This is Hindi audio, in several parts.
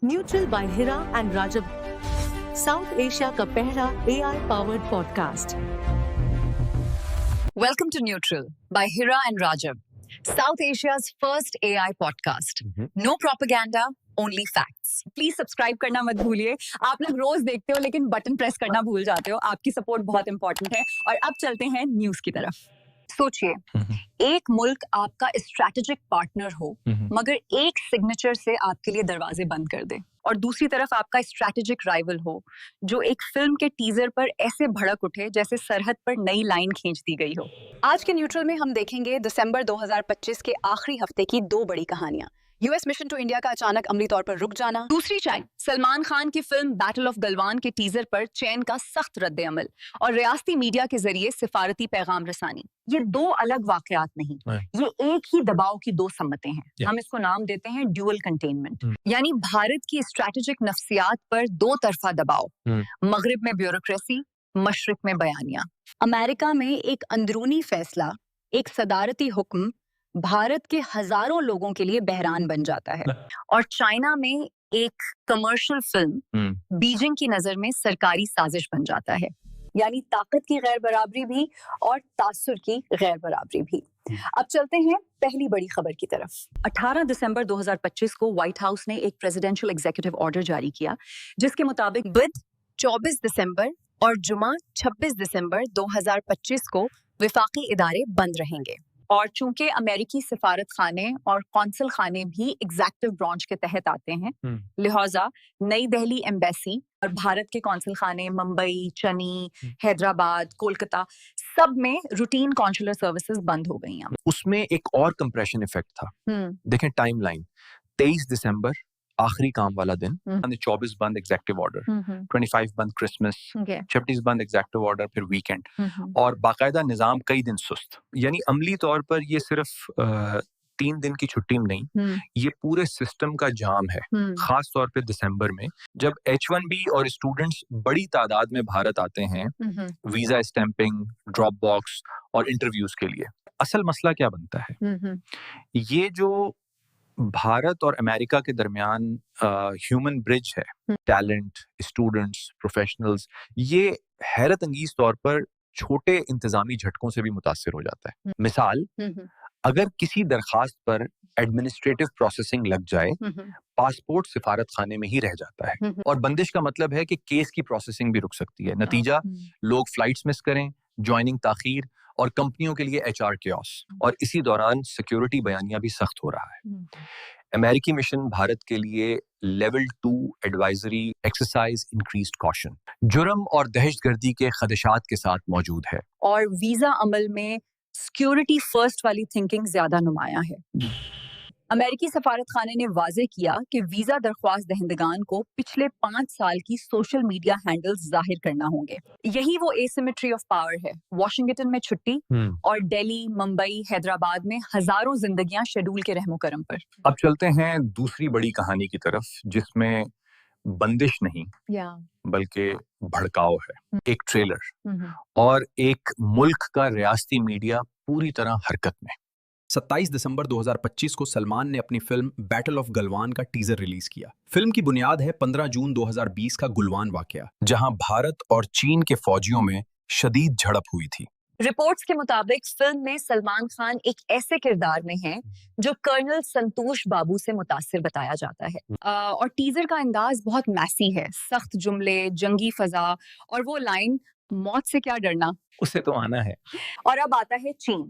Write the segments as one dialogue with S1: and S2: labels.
S1: Neutral bye Hira and Rajab, south Asia का पहला AI powered podcast.
S2: Welcome to Neutral by Hira and Rajab, South Asia's first AI podcast. No propaganda, only facts. Please subscribe करना मत भूलिए. आप लोग रोज देखते हो लेकिन बटन प्रेस करना भूल जाते हो. आपकी सपोर्ट बहुत इंपॉर्टेंट है. और अब चलते हैं न्यूज की तरफ. सोचिए, एक मुल्क आपका स्ट्रैटेजिक पार्टनर हो मगर एक सिग्नेचर से आपके लिए दरवाजे बंद कर दे, और दूसरी तरफ आपका स्ट्रैटेजिक राइवल हो जो एक फिल्म के टीजर पर ऐसे भड़क उठे जैसे सरहद पर नई लाइन खींच दी गई हो. आज के न्यूट्रल में हम देखेंगे दिसंबर 2025 के आखिरी हफ्ते की दो बड़ी कहानियां. यूएस मिशन टू इंडिया का अचानक अमली तौर पर रुक जाना. दूसरी साइड सलमान खान की फिल्म बैटल ऑफ गलवान के टीजर पर चैन का सख्त रद्द अमल और रियासती मीडिया के जरिए सिफारती पैगाम रसानी. ये दो अलग वाकयात नहीं, ये एक ही दबाव की दो सम्मतें हैं. हम इसको नाम देते हैं ड्यूअल कंटेनमेंट, यानी भारत की स्ट्रैटेजिक नफ्सियात पर दो तरफा दबाव. मगरिब में ब्यूरोक्रेसी, मशरिक में बयानिया. अमेरिका में एक अंदरूनी फैसला, एक सदारती हुक्म भारत के हजारों लोगों के लिए बहरान बन जाता है. और चाइना में एक कमर्शियल फिल्म बीजिंग की नजर में सरकारी साजिश बन जाता है. यानी ताकत की गैर बराबरी भी और तासुर की गैर बराबरी भी. अब चलते हैं पहली बड़ी खबर की तरफ. 18 दिसंबर 2025 को व्हाइट हाउस ने एक प्रेसिडेंशियल एग्जीक्यूटिव ऑर्डर जारी किया जिसके मुताबिक बुध 24 दिसंबर और जुमा 26 दिसंबर 2025 को विफाकी इदारे बंद रहेंगे. और चूंकि अमेरिकी सिफारत खाने और कौंसल खाने भी एग्जीक्यूटिव ब्रांच के तहत आते हैं, लिहाजा नई दिल्ली एम्बेसी और भारत के कौंसल खाने मुंबई, चेन्नई, हैदराबाद, कोलकाता सब में रूटीन कॉन्सुलर सर्विसेज बंद हो गई हैं.
S3: उसमें एक और कंप्रेशन इफेक्ट था. देखें टाइमलाइन, 23 दिसंबर आखिरी काम वाला दिन, 24 बंद एग्जीक्यूटिव ऑर्डर, 25 बंद क्रिसमस, 26 बंद एग्जीक्यूटिव ऑर्डर, फिर वीकेंड, और बाकायदा निजाम कई दिन सुस्त. यानी अमली तौर पर ये सिर्फ 3 दिन की छुट्टी में नहीं, ये पूरे सिस्टम का जाम है. खास तौर पे दिसंबर में जब H1B और स्टूडेंट्स बड़ी तादाद में भारत आते हैं वीजा स्टैंपिंग, ड्रॉप बॉक्स और इंटरव्यूज के लिए. असल मसला क्या बनता है, ये जो भारत और अमेरिका के दरमियान ह्यूमन ब्रिज है, टैलेंट, स्टूडेंट्स, प्रोफेशनल्स, ये हैरत अंगीज तौर पर छोटे इंतजामी झटकों से भी मुतासिर हो जाता है. मिसाल, अगर किसी दरखास्त पर एडमिनिस्ट्रेटिव प्रोसेसिंग लग जाए, पासपोर्ट सिफारत खाने में ही रह जाता है, और बंदिश का मतलब है कि केस की प्रोसेसिंग भी रुक सकती है. नतीजा, लोग फ्लाइट्स मिस करें, ज्वाइनिंग ताखीर और कंपनियों के लिए HR क्योस, और इसी दौरान सिक्योरिटी बयानिया भी सख्त हो रहा है. अमेरिकी मिशन भारत के लिए level 2 advisory exercise increased caution, जुर्म और दहशतगर्दी के खदशात के साथ मौजूद है. और वीजा अमल में सिक्योरिटी फर्स्ट वाली थिंकिंग ज्यादा नुमाया है. अमेरिकी सफारत खाने ने वाजे किया कि वीजा दरख्वास्त दहिंदगान को पिछले 5 साल की सोशल मीडिया हैंडल्स जाहिर करना होंगे. यही वो एसिमेट्री ऑफ पावर है. वॉशिंगटन में छुट्टी और दिल्ली, मुंबई, हैदराबाद में हजारों जिंदगियां शेड्यूल के रहमो करम पर. अब चलते हैं दूसरी बड़ी कहानी की तरफ, जिसमें बंदिश नहीं बल्कि भड़काव है. एक ट्रेलर और एक मुल्क का रियासती मीडिया पूरी तरह हरकत में.
S4: 27 दिसंबर 2025 को सलमान ने अपनी फिल्म बैटल ऑफ गलवान का टीजर रिलीज किया. फिल्म की बुनियाद है 15 जून 2020 का गुलवान वाकया, जहां भारत और चीन के फौजियों में शदीद झड़प हुई थी.
S2: रिपोर्ट्स के मुताबिक फिल्म में सलमान खान एक ऐसे किरदार में हैं जो कर्नल संतोष बाबू से मुतासिर बताया जाता है. और टीजर का अंदाज बहुत मैसी है. सख्त जुमले, जंगी फजा और वो लाइन, मौत से क्या डरना,
S3: उसे तो आना है.
S2: और अब आता है चीन.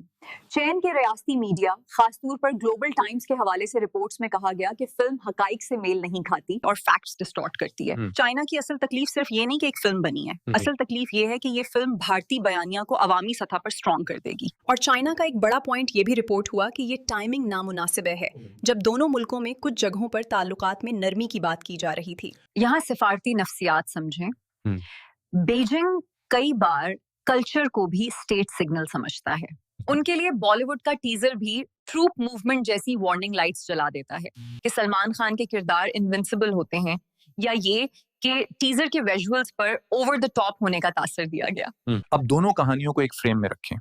S2: चीन के रियासती मीडिया, खासतौर पर ग्लोबल टाइम्स के हवाले से रिपोर्ट्स में कहा गया कि फिल्म हकाइक से मेल नहीं खाती और फैक्ट्स डिस्टॉर्ट करती है. चाइना की असल तकलीफ सिर्फ ये नहीं कि एक फिल्म बनी है, असल तकलीफ ये है कि ये फिल्म भारतीय बयानिया को अवामी सतह पर स्ट्रॉन्ग कर देगी. और चाइना का एक बड़ा पॉइंट ये भी रिपोर्ट हुआ कि ये टाइमिंग नामुनासिब है, जब दोनों मुल्कों में कुछ जगहों पर ताल्लुकात में नरमी की बात की जा रही थी. यहाँ सिफारती नफ्सियात समझें. बीजिंग कई बार कल्चर को भी स्टेट सिग्नल समझता है. उनके लिए बॉलीवुड का टीजर भी ट्रूप मूवमेंट जैसी वार्निंग लाइट्स जला देता है कि सलमान खान के किरदार इनविंसिबल होते हैं, या ये कि टीजर के विजुअल्स पर ओवर द टॉप होने का तासर दिया गया.
S3: अब दोनों कहानियों को एक फ्रेम में रखें.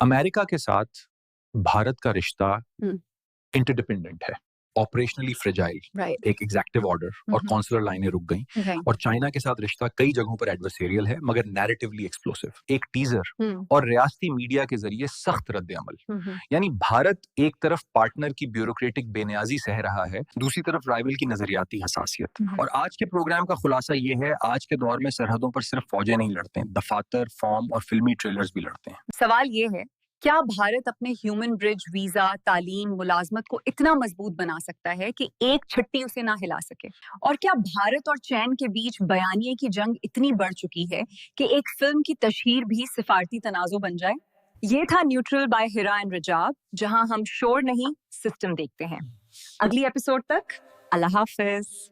S3: अमेरिका के साथ भारत का रिश्ता इंटरडिपेंडेंट है ऑपरेशनली फ्रेजाइल,
S2: राइट,
S3: एक एग्जेक्टिव ऑर्डर और कॉन्सुलर लाइनें रुक गईं, और चाइना के साथ रिश्ता कई जगहों पर एडवर्सेरियल है मगर नैरेटिवली एक्सप्लोसिव। एक टीजर और रियासती मीडिया के जरिए सख्त रद्द अमल। यानी भारत एक तरफ पार्टनर की ब्यूरोक्रेटिक बेनियाजी सह रहा है, दूसरी तरफ राइवल की नजरियाती हसासियत। और आज के प्रोग्राम का खुलासा ये है, आज के दौर में सरहदों पर सिर्फ फौजें नहीं लड़ते हैं, दफातर, फॉर्म और फिल्मी ट्रेलर्स भी लड़ते हैं।
S2: सवाल ये है, क्या भारत अपने ह्यूमन ब्रिज, वीजा, तालीम, मुलाजमत को इतना मजबूत बना सकता है कि एक छट्टी उसे ना हिला सके? और क्या भारत और चीन के बीच बयानिए की जंग इतनी बढ़ चुकी है कि एक फिल्म की तशहीर भी सिफारती तनाज़ो बन जाए? ये था न्यूट्रल बाय हिरा एंड रजाब, जहां हम शोर नहीं सिस्टम देखते हैं। अगली एपिसोड तक अल्लाह हाफिज।